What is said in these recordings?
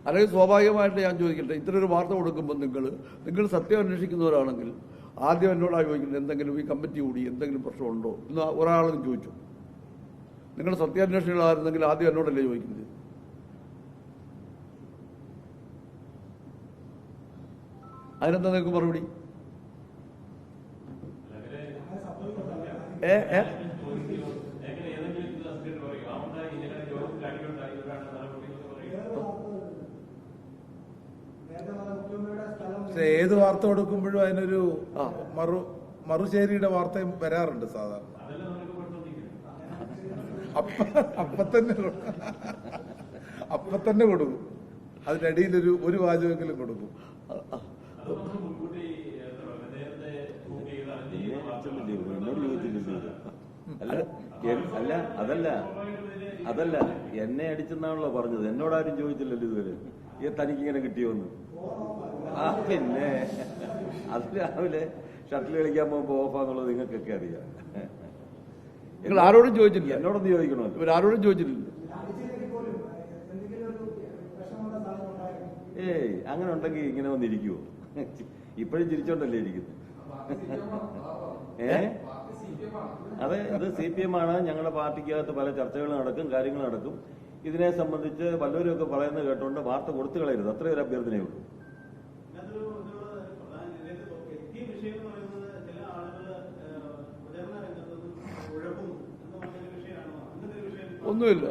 അല്ലെങ്കിൽ സ്വാഭാവികമായിട്ട് ഞാൻ ചോദിക്കട്ടെ, ഇത്തരൊരു വാർത്ത കൊടുക്കുമ്പോൾ നിങ്ങൾ സത്യം അന്വേഷിക്കുന്നവരാണെങ്കിൽ ആദ്യം എന്നോടാണ് ചോദിക്കുന്നത്, എന്തെങ്കിലും ഈ കമ്മിറ്റി കൂടി എന്തെങ്കിലും പ്രശ്നമുണ്ടോ എന്ന് ഒരാളും ചോദിച്ചു. നിങ്ങൾ സത്യാന്വേഷണികളായിരുന്നെങ്കിൽ ആദ്യം എന്നോടല്ലേ ചോദിക്കുന്നത്? അതിനെന്താ നിങ്ങൾക്ക് മറുപടി? ഏത് വാർത്ത കൊടുക്കുമ്പോഴും അതിനൊരു മറുചേരിയുടെ വാർത്തയും വരാറുണ്ട് സാധാരണ. അപ്പൊ തന്നെ കൊടുക്കും. അതിനിടയിൽ ഒരു വാചകമെങ്കിലും കൊടുക്കും. അതല്ല എന്നെ അടിച്ചെന്നാണല്ലോ പറഞ്ഞത്. എന്നോടാരും ചോദിച്ചില്ലല്ലോ ഇതുവരെ തനിക്കിങ്ങനെ കിട്ടിയോന്ന്. പിന്നെ അത് രാവിലെ ഷട്ടിൽ കളിക്കാൻ പോകുമ്പോ ഓഫാന്നുള്ളത് നിങ്ങൾക്കൊക്കെ അറിയാം. നിങ്ങൾ ആരോടും ചോദിച്ചിട്ടില്ല? എന്നോടൊന്ന് ചോദിക്കണോ? ഇവരാരോടും ചോദിച്ചിട്ടില്ല. ഏയ് അങ്ങനെ ഉണ്ടെങ്കിൽ ഇങ്ങനെ വന്നിരിക്കുവോ? ഇപ്പോഴും ചിരിച്ചോണ്ടല്ലേ ഇരിക്കുന്നത്. അതെ, അത് CPM ആണ്. ഞങ്ങളുടെ പാർട്ടിക്കകത്ത് പല ചർച്ചകളും നടക്കും, കാര്യങ്ങൾ നടക്കും. ഇതിനെ സംബന്ധിച്ച് പലരും ഒക്കെ പറയുന്നത് കേട്ടോണ്ട് വാർത്ത കൊടുത്തു കളയരുത്. അത്രയൊരു അഭ്യർത്ഥനയേ ഉള്ളൂ. ഒന്നുമില്ല.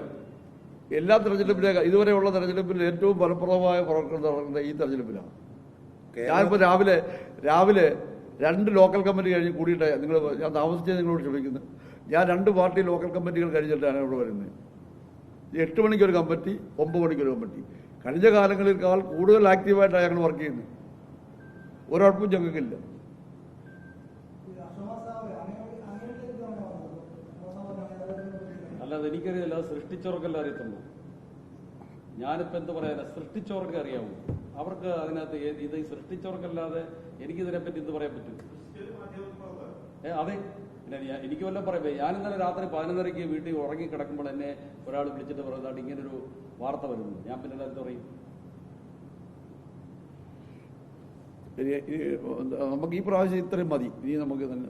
എല്ലാ തെരഞ്ഞെടുപ്പിലെ ഇതുവരെയുള്ള തെരഞ്ഞെടുപ്പിൽ ഏറ്റവും ഫലപ്രദമായ പ്രവർത്തനം നടക്കുന്നത് ഈ തെരഞ്ഞെടുപ്പിലാണ്. ഞാനിപ്പോൾ രാവിലെ 2 ലോക്കൽ കമ്മിറ്റി കഴിഞ്ഞ് കൂടിയിട്ട് ഞാൻ താമസിച്ചത് നിങ്ങളോട് ക്ഷമിക്കുന്നു. ഞാൻ 2 പാർട്ടി ലോക്കൽ കമ്മിറ്റികൾ കഴിഞ്ഞിട്ടാണ് ഇവിടെ വരുന്നത്. 8 മണിക്കൊരു കമ്മിറ്റി, 9 മണിക്കൊരു കമ്മിറ്റി. കഴിഞ്ഞ കാലങ്ങളിൽക്കാൾ കൂടുതൽ ആക്റ്റീവായിട്ടാണ് ഞങ്ങൾ വർക്ക് ചെയ്യുന്നത്. ഒരടുപ്പും ഞങ്ങൾക്കില്ല. അല്ലാതെ എനിക്കറിയില്ല, അത് സൃഷ്ടിച്ചവർക്കല്ല അറിയത്തുള്ളൂ. ഞാനിപ്പോൾ എന്ത് പറയാനാ, സൃഷ്ടിച്ചവർക്ക് അറിയാവൂ. അവർക്ക് അതിനകത്ത് ഇത് സൃഷ്ടിച്ചവർക്കല്ലാതെ എനിക്കിതിനെപ്പറ്റി എന്ത് പറയാൻ പറ്റും? അതെ, പിന്നെ എനിക്ക് വല്ലതും പറയാം. ഞാൻ ഇന്നലെ രാത്രി 11:30 വീട്ടിൽ ഉറങ്ങി കിടക്കുമ്പോൾ എന്നെ ഒരാൾ വിളിച്ചിട്ട് പറയുന്നതാണ് ഇങ്ങനൊരു വാർത്ത വരുന്നു. ഞാൻ പിന്നെ എന്ത് പറയും? നമുക്ക് ഈ പ്രാവശ്യം ഇത്രയും മതി. ഇനി നമുക്ക് തന്നെ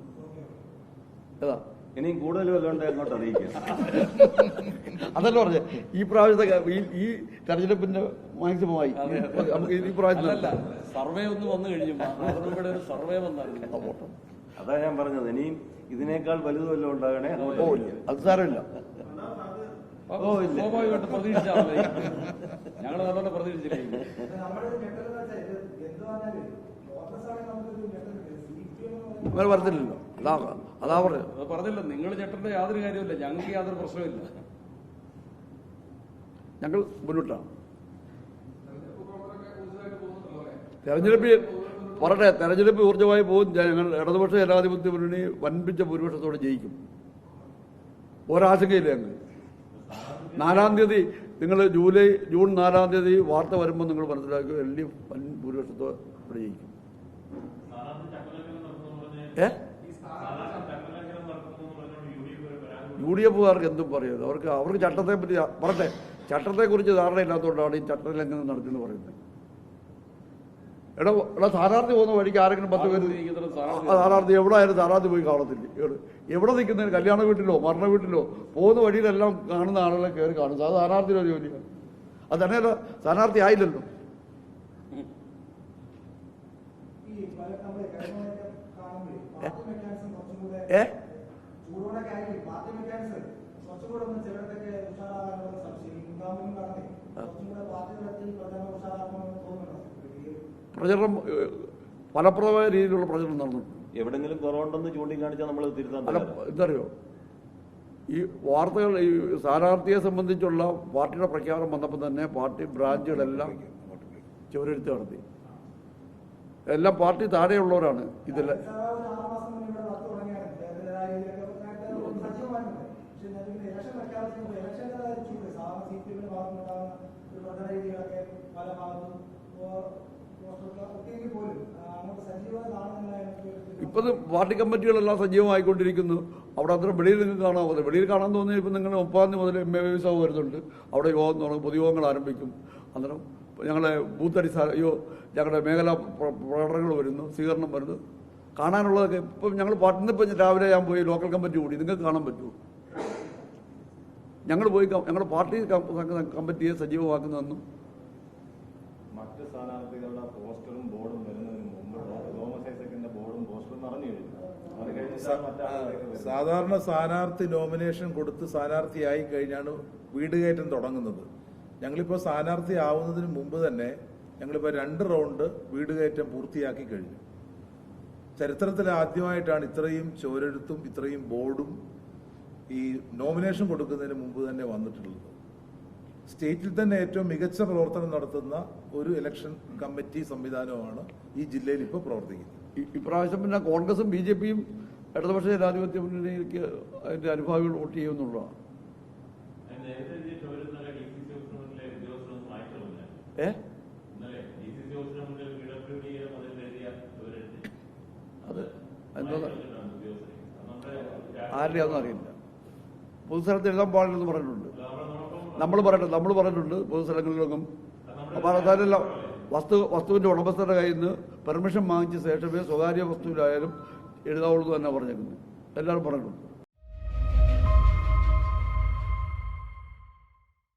ഏതാ ഇനിയും കൂടുതൽ വല്ലതുകൊണ്ട് അങ്ങോട്ട് അറിയിക്കാം. അതല്ല പറഞ്ഞ ഈ പ്രാവശ്യത്തെ ഈ തെരഞ്ഞെടുപ്പിന്റെ മാക്സിമമായി നമുക്ക് ഈ പ്രാവശ്യത്തിലല്ല. സർവേ ഒന്ന് വന്നു കഴിഞ്ഞു. അതിലൂടെ ഒരു സർവേ വന്നായിരുന്നു. അതാ ഞാൻ പറഞ്ഞത്, ഇനിയും ഇതിനേക്കാൾ വലുത് വല്ലതും ഉണ്ടാകണേ. അത് സാരമില്ല. സ്വാഭാവികമായിട്ട് പ്രതീക്ഷിച്ചാണ്. ഞങ്ങൾ നല്ലോണം പ്രതീക്ഷിച്ചില്ല. അങ്ങനെ പറഞ്ഞില്ലല്ലോ. അതാ പറഞ്ഞില്ല. നിങ്ങൾ ഞെട്ടേണ്ട യാതൊരു കാര്യമില്ല. ഞങ്ങൾക്ക് യാതൊരു പ്രശ്നമില്ല. ഞങ്ങൾ മുന്നോട്ടാണ്. തെരഞ്ഞെടുപ്പ് ഊർജ്ജമായി പോകും. ഞങ്ങൾ ഇടതുപക്ഷ ജനാധിപത്യ മുന്നണി വൻപിച്ച ഭൂരിപക്ഷത്തോടെ ജയിക്കും. ഒരാശങ്കയില്ല. ഞങ്ങൾ 4-ാം തീയതി നിങ്ങൾ ജൂൺ 4-ാം തീയതി വാർത്ത വരുമ്പോൾ നിങ്ങൾ മനസ്സിലാക്കുക LDF വൻ ഭൂരിപക്ഷത്തോടെ ഇവിടെ ജയിക്കും. UDFകാർക്ക് എന്തും പറയുന്നത്. അവർക്ക് ചട്ടത്തെ പറ്റി പറട്ടെ. ചട്ടത്തെക്കുറിച്ച് ധാരണയില്ലാത്തതുകൊണ്ടാണ് ഈ ചട്ടലംഘനം നടത്തിയെന്ന് പറയുന്നത്. എടാ സ്ഥാനാർത്ഥി പോകുന്ന വഴിക്ക് ആരെങ്കിലും 10 പേര് സ്ഥാനാർത്ഥി എവിടെ ആയാലും സ്ഥാനാർത്ഥി പോയി കാണത്തില്ല. എവിടെ നിൽക്കുന്നതിന് കല്യാണ വീട്ടിലോ മരണ വീട്ടിലോ പോകുന്ന വഴിയിലെല്ലാം കാണുന്ന ആളുകളെ കയറി കാണും. അത് സ്ഥാനാർത്ഥിയുടെ ജോലിയാണ്. അത് തന്നെയല്ല, സ്ഥാനാർത്ഥി ആയില്ലല്ലോ. പ്രചരണം ഫലപ്രദമായ രീതിയിലുള്ള പ്രചരണം നടന്നു. എവിടെങ്കിലും കുറവുണ്ടെന്ന് ചൂണ്ടിക്കാണിച്ചാൽ നമ്മൾ തിരുത്താൻ. എന്തറിയോ, ഈ വാർത്തകൾ ഈ സ്ഥാനാർത്ഥിയെ സംബന്ധിച്ചുള്ള പാർട്ടിയുടെ പ്രഖ്യാപനം വന്നപ്പോൾ തന്നെ പാർട്ടി ബ്രാഞ്ചുകളെല്ലാം ചുവരെടുത്ത് നടത്തി. എല്ലാം പാർട്ടി താഴെയുള്ളവരാണ് ഇതെല്ലാം. ഇപ്പം പാർട്ടി കമ്മിറ്റികളെല്ലാം സജീവമായിക്കൊണ്ടിരിക്കുന്നു. അവിടെ അത്ര വെളിയിൽ നിങ്ങൾക്ക് കാണാൻ പോകുന്നത്. വെളിയിൽ കാണാൻ തോന്നിയാൽ ഇപ്പം നിങ്ങൾ 30-ാം തീയതി മുതൽ MA സഭ വരുന്നുണ്ട്. അവിടെ യോഗം തുടങ്ങും, പൊതുയോഗങ്ങൾ ആരംഭിക്കും. അന്നേരം ഞങ്ങളെ ബൂത്ത് അടിസ്ഥാന ഞങ്ങളുടെ മേഖലാ പ്രകടനങ്ങൾ വരുന്നു, സ്വീകരണം വരുന്നു. കാണാനുള്ളതൊക്കെ ഇപ്പം ഞങ്ങൾ ഇന്നിപ്പം രാവിലെ ഞാൻ പോയി ലോക്കൽ കമ്മിറ്റി കൂടി, നിങ്ങൾക്ക് കാണാൻ പറ്റുമോ? ഞങ്ങൾ പോയി ഞങ്ങളുടെ പാർട്ടി കമ്മിറ്റിയെ സജീവമാക്കുന്നതെന്നും മറ്റ് സ്ഥാനാർത്ഥികളുടെ പോസ്റ്ററും ബോർഡും വരുന്നതിന് മുമ്പ് തോമസ് ഐസക്കിന്റെ ബോർഡും പോസ്റ്ററും നിറഞ്ഞു കഴിഞ്ഞു. അത് കഴിഞ്ഞിട്ടാണ് മറ്റാളുകളൊക്കെ വരുന്നത്. സാധാരണ സ്ഥാനാർത്ഥി നോമിനേഷൻ കൊടുത്ത് സ്ഥാനാർത്ഥിയായി കഴിഞ്ഞാണ് വീട് കയറ്റം തുടങ്ങുന്നത്. ഞങ്ങളിപ്പോൾ സ്ഥാനാർത്ഥി ആവുന്നതിന് മുമ്പ് തന്നെ ഞങ്ങളിപ്പോൾ 2 റൗണ്ട് വീട് കയറ്റം പൂർത്തിയാക്കി കഴിഞ്ഞു. ചരിത്രത്തിൽ ആദ്യമായിട്ടാണ് ഇത്രയും ചോരെഴുത്തും ഇത്രയും ബോർഡും ഈ നോമിനേഷൻ കൊടുക്കുന്നതിന് മുമ്പ് തന്നെ വന്നിട്ടുള്ളത്. സ്റ്റേറ്റിൽ തന്നെ ഏറ്റവും മികച്ച പ്രവർത്തനം നടത്തുന്ന ഒരു ഇലക്ഷൻ കമ്മിറ്റി സംവിധാനമാണ് ഈ ജില്ലയിൽ ഇപ്പോൾ പ്രവർത്തിക്കുന്നത്. ഇപ്രാവശ്യം പിന്നെ കോൺഗ്രസും BJPയും ഇടതുപക്ഷ ജനാധിപത്യ മുന്നണിക്ക് അതിന്റെ അനുഭാവികൾ വോട്ട് ചെയ്യുമെന്നുള്ളതാണ്. അത് എന്താ ആരുടെയാണെന്ന് അറിയില്ല. പൊതുസ്ഥലത്ത് എഴുതാൻ പാടില്ലെന്ന് പറഞ്ഞിട്ടുണ്ട്. നമ്മൾ പറഞ്ഞിട്ടുണ്ട് പൊതുസ്ഥലങ്ങളിലൊന്നും. അപ്പോൾ അതെല്ലാം വസ്തുവിന്റെ ഉടമസ്ഥരുടെ കയ്യിൽ നിന്ന് പെർമിഷൻ വാങ്ങിച്ച ശേഷമേ സ്വകാര്യ വസ്തുവിലായാലും എഴുതാവുള്ളൂ തന്നെ പറഞ്ഞിരിക്കുന്നത്. എല്ലാവരും പറഞ്ഞിട്ടുണ്ട്.